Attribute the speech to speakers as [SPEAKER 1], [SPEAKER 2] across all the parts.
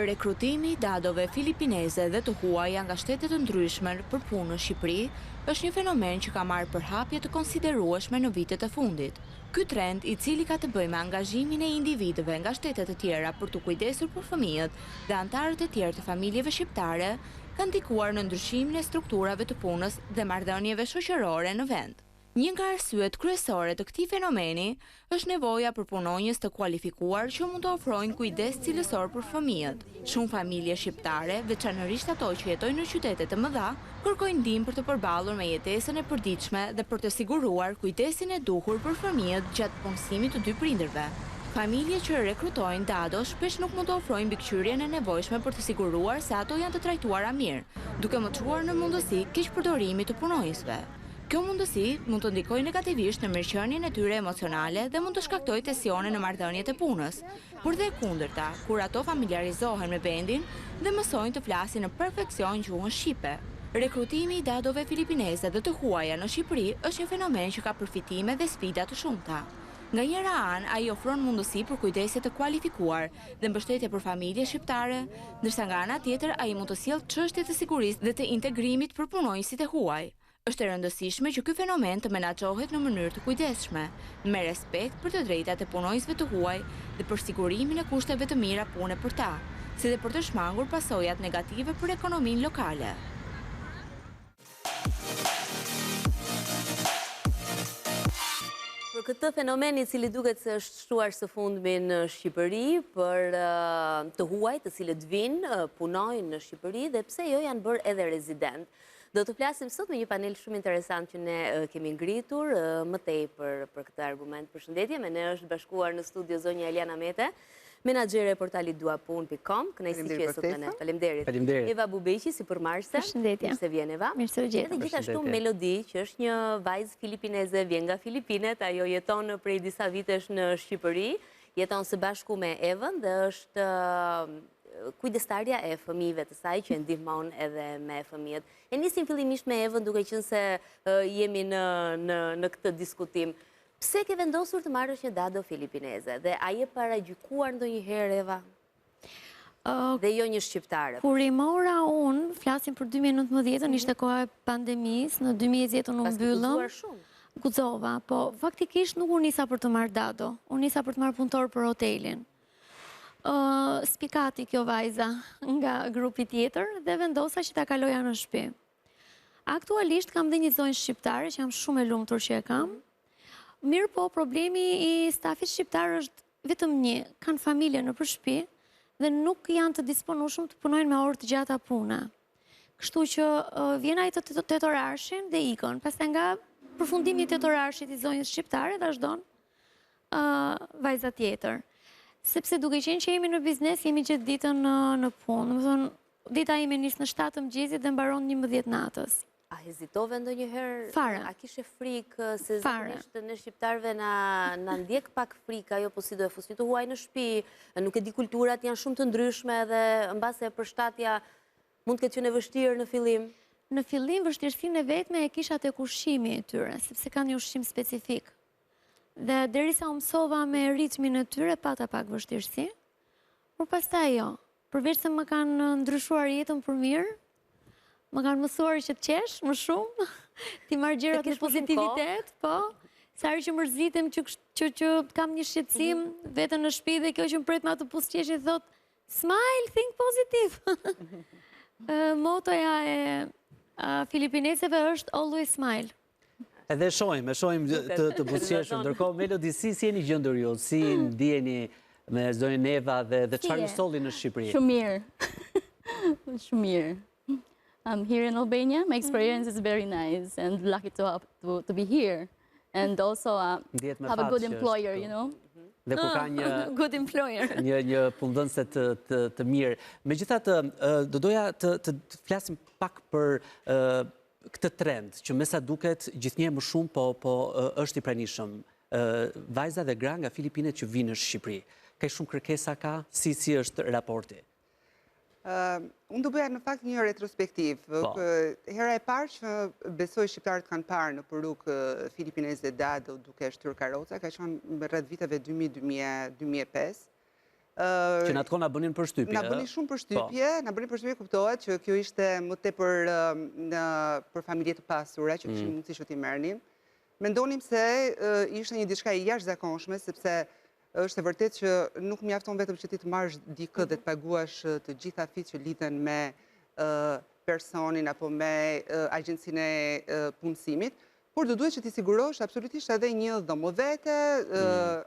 [SPEAKER 1] Rekrutimi i dadove filipineze dhe të huaja nga shtetet të ndryshme për punë në Shqipëri është një fenomen që ka marrë përhapje të konsiderueshme në vitet e fundit. Ky trend, i cili ka të bëjë me angazhimin e individëve nga shtetet të tjera për të kujdesur për fëmijët dhe anëtarët e tjerë të familjeve shqiptare, ka ndikuar në ndryshimin e strukturave të punës dhe marrëdhënieve shoqërore në vend. Një nga arsyet kryesore të këtij fenomeni është nevoja për punonjës të kualifikuar që mund të ofrojnë kujdes cilësor për fëmijët. Shumë familje shqiptare, veçanërisht ato që jetojnë në qytete të mëdha, kërkojnë ndihmë për të përballur me jetesën e përditshme dhe për të siguruar kujdesin e duhur për fëmijët gjatë punësimit të dy prindërve. Familje që rekrutojnë dado shpesh nuk mund të ofrojnë mbikëqyrjen e nevojshme për të siguruar se ato janë të trajtuara mirë, duke më çuar në mundësi keqpërdorimit të punonjësve. Kjo mundësi mund të ndikojë negativisht në mirëqenien e tyre emocionale dhe mund të shkaktojë tensione në marrëdhëniet e punës, por dhe e kundërta, kur ato familiarizohen me vendin dhe mësojnë të flasin në perfeksion gjuhën shqipe. Rekrutimi i dadove filipineze dhe të huaja në Shqipëri është një fenomen që ka përfitime dhe sfida të shumta. Nga njëra anë, ai ofron mundësi për kujdesje të kualifikuar dhe mbështetje për familje shqiptare, ndërsa nga ana tjetër ai mund të sjellë çështje të sigurisë dhe të integrimit për punonjësit e huaj. Është e rëndësishme që ky fenomen të menaxhohet në mënyrë të kujdesshme, me respekt për të drejtat e punonjësve të huaj dhe për sigurimin e kushteve të mira pune për ta, si dhe për të shmangur pasojat negative për ekonominë lokale.
[SPEAKER 2] Për këtë fenomen i cili duket se është shtuar së fundmi në Shqipëri, për të huaj të cilët vinë, punojnë në Shqipëri dhe pse jo janë bërë edhe rezident. Do të flasim sot me një panel shumë interesant që ne kemi ngritur më tej për këtë argument. Përshëndetje, me ne është bashkuar në studio zonja Eliana Mete, menaxhere e portalit duapun.com, kënaqësi që je sot me ne. Faleminderit. Eva Bubeqi, sipërmarrëse.
[SPEAKER 3] Përshëndetje.
[SPEAKER 2] Mirë se vjen Eva.
[SPEAKER 3] Mirë se u gjeta.
[SPEAKER 2] Dhe gjithashtu Melodi, që është një vajzë filipineze, vjen nga Filipinet, ajo jeton prej disa vitesh në Shqipëri, jeton së bashku me Evën dhe është kujdestarja e fëmijëve të saj që ndihmon edhe me fëmijët. E nisim fillimisht me Evën, duke qenë se jemi në këtë diskutim. Pse ke vendosur të marrësh një dado filipineze dhe a je paragjykuar ndonjëherë, Eva? Dhe jo një shqiptare.
[SPEAKER 3] Kur i mora unë, flasim për 2019, ishte koha e pandemisë, në 2020 unë mbyllëm. Guxova, po faktikisht nuk unë nisa për të marrë dado, unë nisa për të marrë punëtor për hotelin. Spikati kjo vajza nga grupi tjetër dhe vendosa që ta kaloja në shtëpi. Aktualisht kam dhe një zonjë shqiptare që jam shumë e lumtur që e kam. Mirë po, problemi i stafit shqiptar është vetëm një, kanë familje në shtëpi dhe nuk janë të disponueshëm të punojnë me orë të gjata puna. Kështu që vjen ai të tetorarshin dhe ikën. Pastaj nga përfundimi i tetorarshit i zonjës shqiptare vazhdon vajza tjetër. Sepse duke qenë që jemi në biznes, jemi gjithë ditën në punë. Më thonë, dita ime nis në 7 mëngjesit dhe mbaron 11 natës.
[SPEAKER 2] A hezitove ndonjëherë?
[SPEAKER 3] Fare.
[SPEAKER 2] A kishe frikë se zakonisht ne shqiptarëve na ndjek pak frikë ajo po si do e fusni të huaj në shtëpi, nuk e di, kulturat janë shumë të ndryshme dhe mbase e përshtatja mund të ketë qenë e vështirë në fillim?
[SPEAKER 3] Në fillim vështirësinë e vetme e kisha tek ushqimi e tyre, sepse kanë një ushqim specifik. Dhe derisa u mësova me ritmin e tyre, pata pak vështirësi, por pastaj jo. Përveç se më kanë ndryshuar jetën për mirë, më kanë mësuar që të qesh më shumë, ti marr gjërat me pozitivitet, po. Sa herë që mërzitem që kam një shqetësim vetën në shtëpi dhe kjo që më pret me atë pusqeshje thot, smile, think positive. Motoja e filipineseve është always smile.
[SPEAKER 4] Edhe shojmë të buzëqeshëm. Ndërkohë, Melodi, si jeni gjendur ju? Si ndjeni me zonjën Eva dhe çfarë solli në Shqipëri?
[SPEAKER 5] Shumë mirë. Shumë mirë. I'm here in Albania. My experience is very nice and lucky to be here. And also have a good employer, you know.
[SPEAKER 4] Dhe ku ka një
[SPEAKER 3] good employer.
[SPEAKER 4] Një punëdhënëse të mirë. Megjithatë, do doja të flasim pak për këtë trend, që me sa duket gjithnjë më shumë, po është i pranishëm. Vajza dhe gra nga Filipinet që vinë në Shqipëri. Ka shumë kërkesa ka? Si është raporti?
[SPEAKER 6] Unë do bëja në fakt një retrospektiv. Hera e parë që besoj shqiptarët kanë parë në rrugë filipineze dado duke shtyr karroca, ka qenë rreth viteve 2000-2005.
[SPEAKER 4] Që në atë kohë na bënin përshtypje.
[SPEAKER 6] Na bënin shumë përshtypje, kuptohet që kjo ishte më tepër për familje të pasura që kishin mundësi që t'i merrnin. Mendonim se ishte një diçka e jashtëzakonshme, sepse është e vërtet që nuk mjafton vetëm që ti të marrësh dikë dhe të paguash të gjitha fitë që lidhen me personin apo me agjencinë e punësimit, por do duhet që ti sigurosh absolutisht edhe një dhomovete,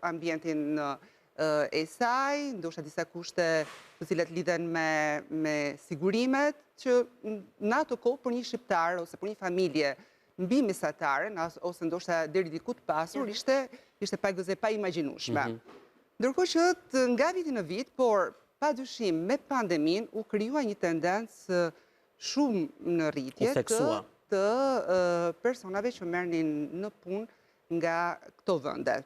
[SPEAKER 6] ambientin e saj, ndoshta disa kushte të cilat lidhen me sigurimet, që në ato kohë për një shqiptar ose për një familje mbi mesatare, ose ndoshta deri diku të pasur, ishte pagëze pa imagjinueshme. Ndërkohë që nga viti në vit, por padyshim me pandemin u krijua një tendencë shumë në rritje të personave që merrnin në punë nga këto vende.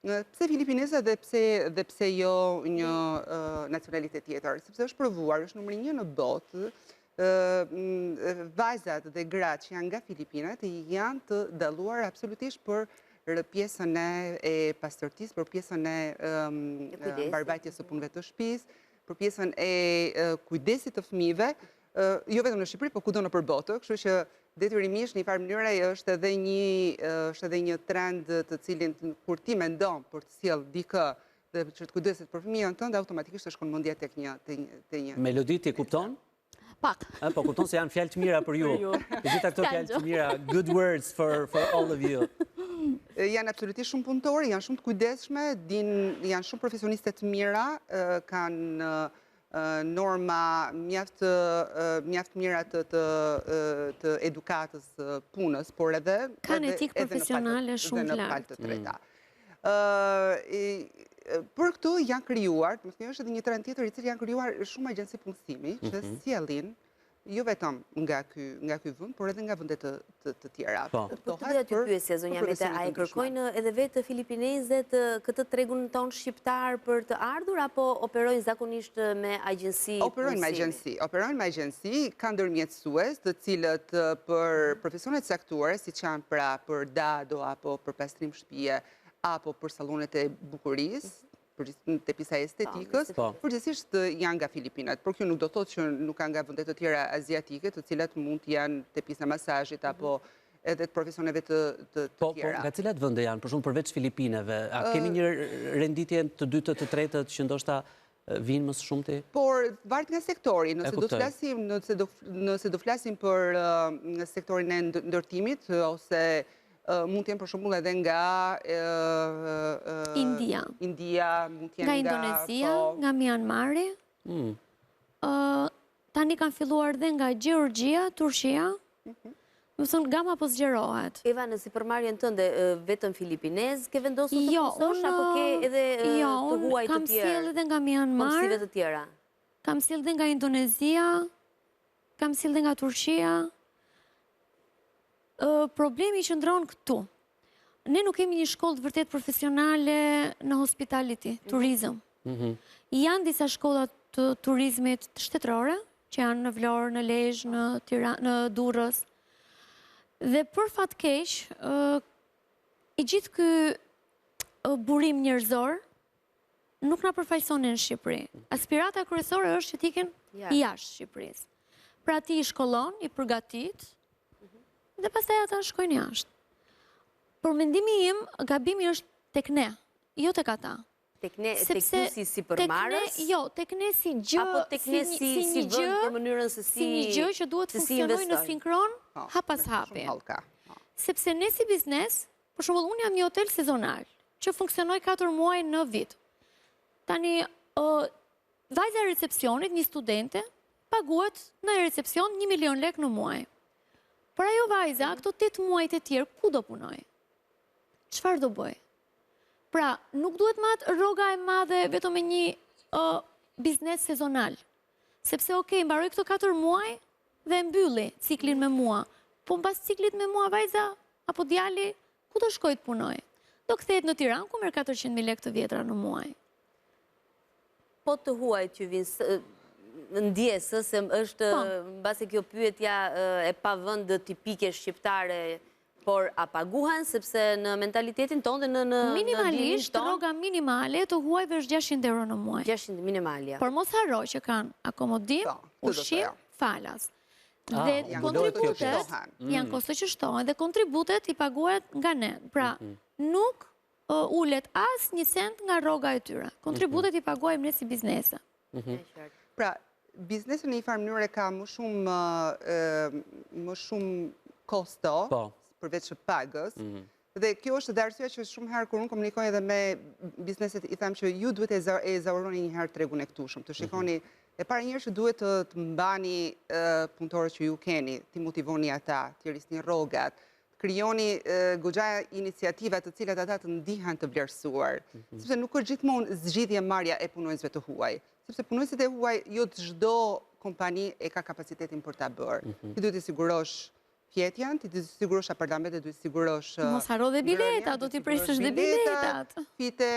[SPEAKER 6] Pse filipineze dhe pse jo një nacionalitet tjetër? Sepse është provuar, është numri 1 në botë, vajzat dhe gratë që janë nga Filipinat janë të dalluar absolutisht për pjesën e pastërtisë, për pjesën e mbarbajtjes së punëve të shtëpisë, për pjesën e kujdesit të fëmijëve, jo vetëm në Shqipëri, por kudo nëpër botë, kështu që detyrimisht në një farë mënyrë është edhe një trend të cilin kur ti mendon për të sjellë dikë dhe që të kujdeset për fëmijën tënd, automatikisht të shkon mendja tek një.
[SPEAKER 4] Melodi ti kupton?
[SPEAKER 5] Pak.
[SPEAKER 4] Po kupton se janë fjalë të mira për ju. Të gjitha këto fjalë të mira, good words for all of you.
[SPEAKER 6] Janë absolutisht shumë punëtorë, janë shumë të kujdesshme, janë shumë profesioniste të mira, kanë norma mjaft mira të edukatës punës, por edhe
[SPEAKER 3] kanë etikë profesionale shumë të lartë.
[SPEAKER 6] Për këtu janë krijuar, më thënë është edhe një trend tjetër i cili janë krijuar shumë agjenci punësimi që sjellin jo vetëm nga ky vend, por edhe nga vende të tjera.
[SPEAKER 2] Po të doja t'ju pyesja, zonja Mete, a e kërkojnë edhe vetë filipinezët këtë tregun tonë shqiptar për të ardhur, apo operojnë zakonisht me agjenci punësimi?
[SPEAKER 6] Operojnë me agjenci, kanë ndërmjetësues të cilët për profesionet caktuare, siç janë pra për dado apo për pastrim shtëpie apo për sallonet e bukurisë, të pjesa estetikës, përgjithsisht janë nga Filipinat, por kjo nuk do thotë që nuk kanë nga vende të tjera aziatike, të cilat mund të janë të pjesa masazhit apo edhe të profesioneve të tjera.
[SPEAKER 4] Po, nga cilat vende janë, për shumë përveç Filipineve? A kemi një renditje të dytët të tretët që ndoshta vinë më së shumti?
[SPEAKER 6] Por, varet nga sektori, nëse do flasim për sektorin e ndërtimit, ose mund të jenë për shembull edhe nga India, mund të jenë
[SPEAKER 3] nga Indonezia, nga Myanmari. Tani kanë filluar dhe nga Gjeorgjia, Turqia. Më thonë gama po zgjerohet.
[SPEAKER 2] Eva, në sipërmarrjen tënde vetëm filipinez ke vendosur të punësosh apo ke edhe të huaj të tjerë?
[SPEAKER 3] Kam sjellë edhe nga Myanmar.
[SPEAKER 2] Punësive të tjera.
[SPEAKER 3] Kam sjellë edhe nga Indonezia, kam sjellë edhe nga Turqia. Problemi që ndronë këtu. Ne nuk kemi një shkollë të vërtet profesionale në hospitality, turizm. Janë disa shkollat të turizmit shtetërore, që janë në Vlorë, në Lezhë, në Durrës. Dhe për fat keq, i gjithë ky burim njerëzor nuk na përfaqëson në Shqipëri. Aspirata kryesore është që t'iken jashtë Shqipërisë. Pra ti i shkollon, i përgatit, dhe pastaj ata shkojnë jashtë. Për mendimi im, gabimi është tek ne, jo tek ata.
[SPEAKER 2] Tek ne si përmarrës?
[SPEAKER 3] Jo, tek ne si gjë,
[SPEAKER 2] apo tek ne si vend për mënyrën se
[SPEAKER 3] si një gjë që duhet të funksionojë në sinkron, hap pas hapi. Sepse ne si biznes, për shembull, unë jam një hotel sezonal, që funksionoj 4 muaj në vit. Tani, vajza e recepcionit, një studente, paguhet në recepcion 1 milion lek në muaj. Por ajo vajza, këto 8 muajt e tjerë, ku do punoj? Çfarë do bëj? Pra, nuk duhet matë rroga e madhe vetëm me një biznes sezonal. Sepse, mbaroj këto 4 muaj dhe mbylli ciklin me mua. Po mbas ciklit me mua vajza, apo djali, ku do shkoj të punoj? Do kthehet në Tiranë, ku merr 400.000 lekë të vjetra në muaj.
[SPEAKER 2] Po të huaj që vinë ndjesë, se është, mbasi kjo pyetja e pa vend tipike shqiptare, Por a paguhen, sepse në mentalitetin tonë dhe në
[SPEAKER 3] minimalisht, rroga minimale të huajve është 600 euro në muaj.
[SPEAKER 2] 600 minimalja.
[SPEAKER 3] Por mos harro që kanë akomodim, ushqim, falas. Dhe kontributet janë kosto që shtohen dhe kontributet i paguhet nga ne. Pra, nuk ullet as një cent nga rroga e tyre. Kontributet i paguajmë ne si biznese.
[SPEAKER 6] Pra, biznesi në një farë mënyrë ka më shumë kosto, përveç pagës, dhe kjo është dhe arsyeja që shumë herë kur unë komunikoj edhe me bizneset, i them që ju duhet e zauroni një herë tregun e këtushëm, të shikoni e para njërë që duhet të mbani punëtorët që ju keni, ti motivoni ata, ti rrisni rrogat, krijoni goxha iniciativat të cilat ata të ndihen të vlerësuar, sepse nuk është gjithmonë zgjidhje marrja e punonjësve të huaj, sepse punonjësit e huaj jo çdo kompani e ka kapacitetin për ta bërë. Ti duhet të sigurosh pjetjen, ti duhet të sigurosh apartamentet, duhet të sigurosh...
[SPEAKER 3] Mos haro dhe biletat, do t'i presësh dhe biletat.
[SPEAKER 6] Fite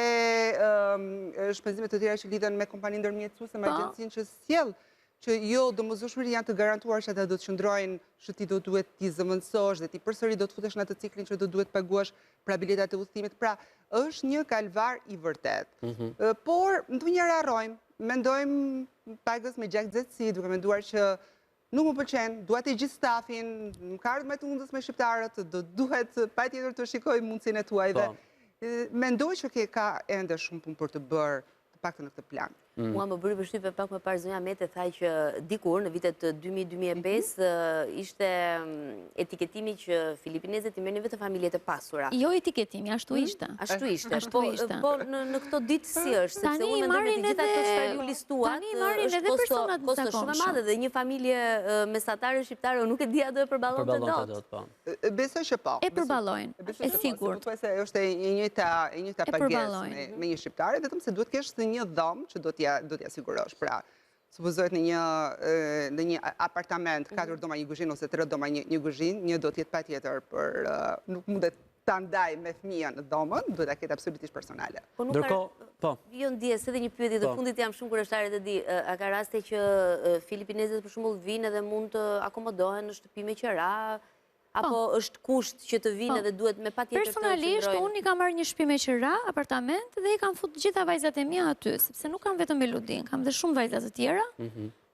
[SPEAKER 6] shpenzimet të tjera që lidhen me kompaninë ndërmjetësuese, me agjencinë që sjell, që jo domosdoshmëri janë të garantuar që ata do të qëndrojnë, që ti do duhet t'i zëvendësosh dhe ti përsëri do të futesh në atë ciklin që do duhet paguash pra biletat e udhëtimit. Pra, është një kalvar i vërtet. Por ndonjëherë harrojmë, mendojmë pagës me gjakzëtësi, duke menduar që nuk më pëlqen, duhet e gjithë stafin, më ka ardhur me të undës me shqiptarët, do duhet patjetër të shikoj mundësinë e tuaj dhe mendoj që ka ende shumë punë për të bërë, të paktën në këtë plan.
[SPEAKER 2] Mua më bëri përshtypje pak më parë zonja Mete thaj që dikur në vitet 2000-2005 ishte etiketimi që filipinezët i merrnin vetëm familjet e pasura.
[SPEAKER 3] Jo etiketimi, ashtu ishte.
[SPEAKER 2] Ashtu ishte. Po në këto ditë si është, sepse unë mendoj që gjithë ato çfarë ju listuat është kosto shumë e madhe dhe një familje mesatare shqiptare nuk e di a do e përballonte dot.
[SPEAKER 6] Besoj që po.
[SPEAKER 3] E përballojnë, e sigurt.
[SPEAKER 6] Thuajse është e njëjta pagesë me një shqiptare, vetëm se duhet kesh një dhomë që do t'ja sigurosh. Pra, supozohet në një apartament, 4 doma një kuzhinë ose 3 doma një kuzhinë, një do t'jetë patjetër për nuk mundet ta ndaj me fëmijën në dhomën, duhet ta ketë absolutisht personale.
[SPEAKER 2] Po, jo ndjes edhe një pyetje të fundit jam shumë kurioze të di, a ka raste që filipinezët për shembull vinë dhe mund të akomodohen në shtëpi me qira, apo është kusht që të vinë dhe duhet me patjetër të qëndrojnë?
[SPEAKER 3] Personalisht, unë i kam marrë një shtëpi me qira, apartament, dhe i kam futur gjitha vajzat e mia aty, sepse nuk kam vetëm Eludin, kam dhe shumë vajzat të tjera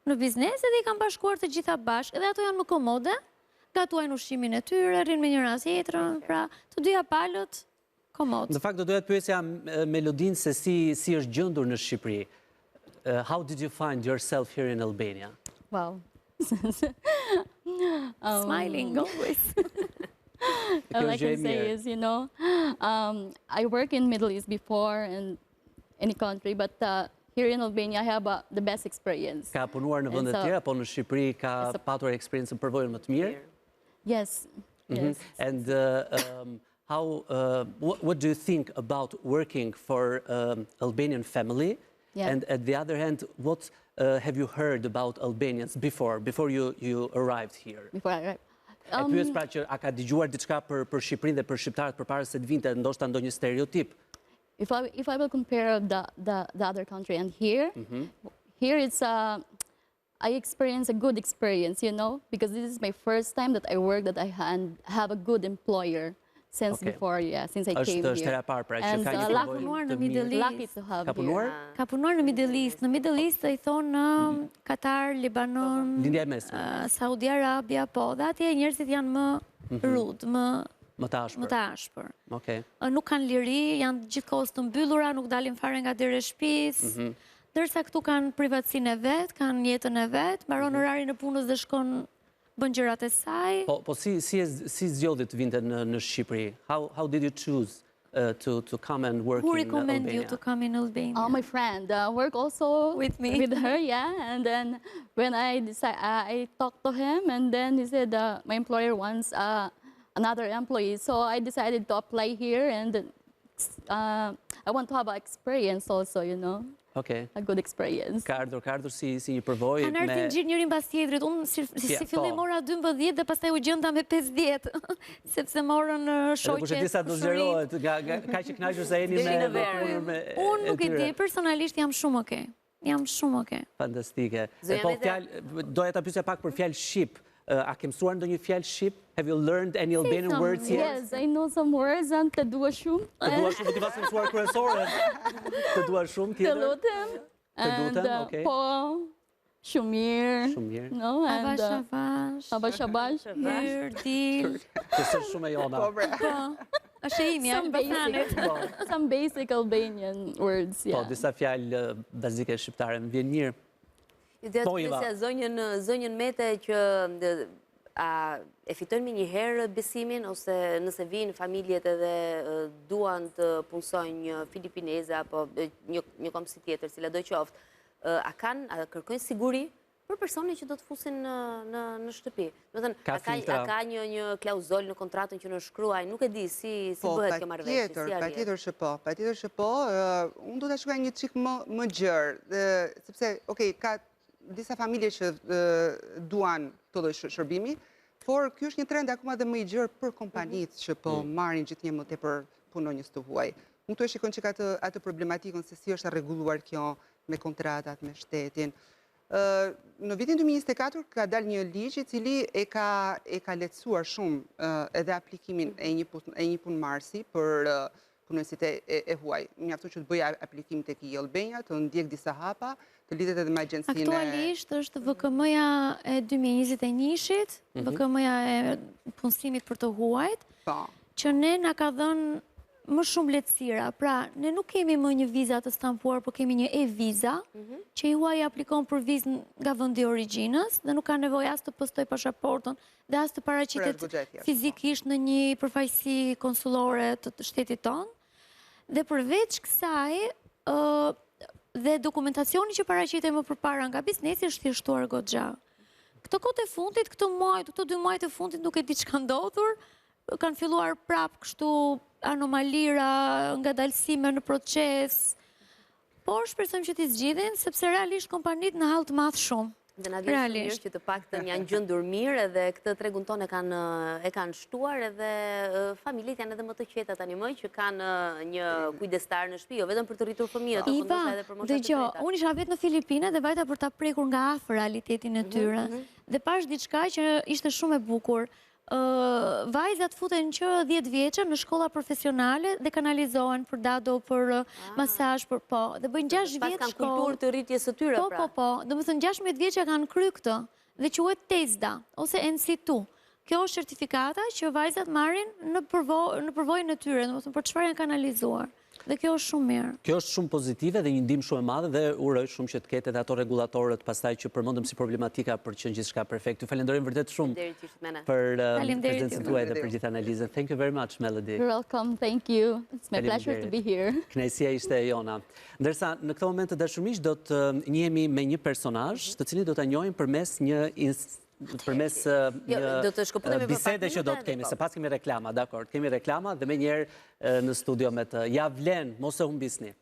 [SPEAKER 3] në biznes dhe i kam bashkuar të gjitha bashkë, dhe ato janë më komode, gatuajnë ushqimin e tyre, rrinë me njëra tjetrën, pra të dyja palët komod.
[SPEAKER 4] Në fakt do doja të pyesja me Eludin se si është gjendur në Shqipëri. How did you find yourself here in Albania?
[SPEAKER 5] Wow.
[SPEAKER 3] Smiling always.
[SPEAKER 5] All I can say is, I work in Middle East before in any country, but here in Albania I have the best experience.
[SPEAKER 4] Ka punuar në vende të tjera, po në Shqipëri ka patur eksperiencën përvojën më të mirë?
[SPEAKER 5] Yes.
[SPEAKER 4] And what do you think about working for Albanian family? And at the other hand, what have you heard about Albanians before you arrived here?
[SPEAKER 5] Before I arrived.
[SPEAKER 4] E pyes pra që a ka dëgjuar diçka për Shqipërinë dhe për shqiptarët përpara se të vinte, ndoshta ndonjë stereotip?
[SPEAKER 5] If I will compare the other country and here it's I experience a good experience, because this is my first time that I work, that I have a good employer. Since before, since I came here.
[SPEAKER 4] Është hera parë pra që ka një
[SPEAKER 3] punuar në Middle East.
[SPEAKER 4] Ka punuar?
[SPEAKER 3] Ka punuar në Middle East. Në Middle East i thonë në Katar, Libanon, Saudi Arabia, po, dhe atje njerëzit janë më rud, më të ashpër. Nuk kanë liri, janë gjithkohës të mbyllura, nuk dalin fare nga dyre shtëpisë. Ndërsa këtu kanë privatësinë e vet, kanë jetën e vet, mbaron orarin e punës dhe shkon bën gjërat e saj.
[SPEAKER 4] Po si zgjodhi të vinte në Shqipëri? How did you choose to come and work in Albania?
[SPEAKER 3] Who recommend you to come in Albania?
[SPEAKER 5] My friend work also
[SPEAKER 3] with me.
[SPEAKER 5] With her, and then when I talked to him, and then he said my employer wants another employee, so I decided to apply here, and I want to have an experience also, a good experience.
[SPEAKER 4] Ka ardhur si një përvojë
[SPEAKER 3] me... Kanë ardhur inxhinierin pas tjetrit. Unë si fillim mora 12 dhe pastaj u gjenda me 50, sepse morën shoqe.
[SPEAKER 4] Kush e di sa do zgjerohet, ka që kënaqur sa jeni me...
[SPEAKER 3] Unë nuk e di, personalisht jam shumë okay. Jam shumë okay.
[SPEAKER 4] Fantastike. Po doja ta pyesja pak për fjalë shqip. A ke mësuar ndonjë fjalë shqip? Have you learned any Albanian words yet?
[SPEAKER 5] Yes, I know some words and të dua shumë.
[SPEAKER 4] Të dua shumë, ti pas mësuar kryesorën. Të dua shumë
[SPEAKER 5] Të
[SPEAKER 4] tjetër.
[SPEAKER 5] lutem.
[SPEAKER 4] lutem, okay.
[SPEAKER 5] Po, shumë mirë.
[SPEAKER 4] Shumë mirë.
[SPEAKER 5] No, and
[SPEAKER 3] Abash,
[SPEAKER 5] abash.
[SPEAKER 3] mirë, dil.
[SPEAKER 4] Kësë shumë e jona.
[SPEAKER 3] Po, është e imi,
[SPEAKER 5] Some
[SPEAKER 3] Balkanit.
[SPEAKER 5] Some basic Albanian words,
[SPEAKER 4] Po,
[SPEAKER 5] yeah.
[SPEAKER 4] disa fjalë bazike shqiptare, më vjen mirë. Po, Iva.
[SPEAKER 2] Zonjën Mete që e fitojnë një herë besimin, ose nëse vinë familjet edhe duan të punsojnë një filipineze apo një komsi tjetër, cila do qoftë, a kërkojnë siguri për personin që do të fusin në shtëpi? A ka një klauzol në kontratën që në shkruaj, nuk e di si bëhet kjo marrëveshje?
[SPEAKER 6] Patjetër që po, patjetër që po. Unë do të shkruaj një çik më gjerë, sepse, okej, ka disa familje që duan të lloj shërbimi, por ky është një trend akoma dhe më i gjerë për kompanitë që po marrin gjithnjë më tepër punonjës të huaj. Unë të shikon që ka atë problematikën se si është rregulluar kjo me kontratat me shtetin. Në vitin 2024 ka dalë një ligj i cili e ka lehtësuar shumë edhe aplikimin e një punëmarrësi për punonësit e huaj. Mjafton që të bëj aplikim tek i Albania, të ndjek disa hapa, të lidhet edhe me agjencinë.
[SPEAKER 3] Aktualisht është VKM-ja e 2021-shit, VKM-ja e punësimit për të huajt, që ne na ka dhënë më shumë lehtësira. Pra, ne nuk kemi më një vizë të stampuar, por kemi një e-viza, që i huaj aplikon për vizën nga vendi i origjinës dhe nuk ka nevojë as të postoj pasaportën dhe as të paraqitet fizikisht në një përfaqësi konsullore të shtetit tonë. Dhe përveç kësaj, dhe dokumentacioni që paraqitet më përpara nga biznesi është thjeshtuar goxha. Këto kohë të fundit, këto 2 muaj të fundit nuk e di çka ndodhur, kanë filluar prap kështu anomalira, ngadalësime në proces, por shpresojmë që t'i zgjidhin, sepse realisht kompanitë në hall të madh shumë.
[SPEAKER 2] Dhe na vjen shumë mirë që të paktën janë gjendur mirë edhe këtë tregun tonë e kanë shtuar edhe familjet janë edhe më të qeta tani më që kanë një kujdestar në shtëpi, jo vetëm për të rritur fëmijët, por ndoshta edhe për moshat e treta.
[SPEAKER 3] Unë isha vetë në Filipina dhe vajta për ta prekur nga afër realitetin e tyre. Dhe pash diçka që ishte shumë e bukur. Vajzat futen që 10 vjeçë në shkolla profesionale dhe kanalizohen për dado, për masazh, për po. Dhe bëjnë 6 vjeç
[SPEAKER 2] kanë kulturë të rritjes së tyre, pra.
[SPEAKER 3] Po. Domethënë 16 vjeçë kanë kryer këtë dhe quhet TESDA ose NC2. Kjo është certifikata që vajzat marrin në përvojën e tyre, domethënë për çfarë janë kanalizuar. Dhe kjo është shumë mirë.
[SPEAKER 4] Kjo është shumë pozitive dhe një ndihmë shumë e madhe dhe uroj shumë që të ketë edhe ato rregulatorët pastaj që përmendëm si problematika për që gjithçka perfekt. Ju falenderojmë vërtet shumë për prezencën tuaj dhe për gjithë analizën. Thank you very much, Melody.
[SPEAKER 5] You're welcome, thank you. It's my pleasure to be here.
[SPEAKER 4] Kënaqësia ishte e jona. Ndërsa në këtë moment të dashurmish do të njihemi me një personazh, të cilin do ta njohim përmes një bisede që do të kemi, se pas kemi reklama, dakord, kemi reklama dhe me njerë në studio me të. Ja vlen, mos e humbisni.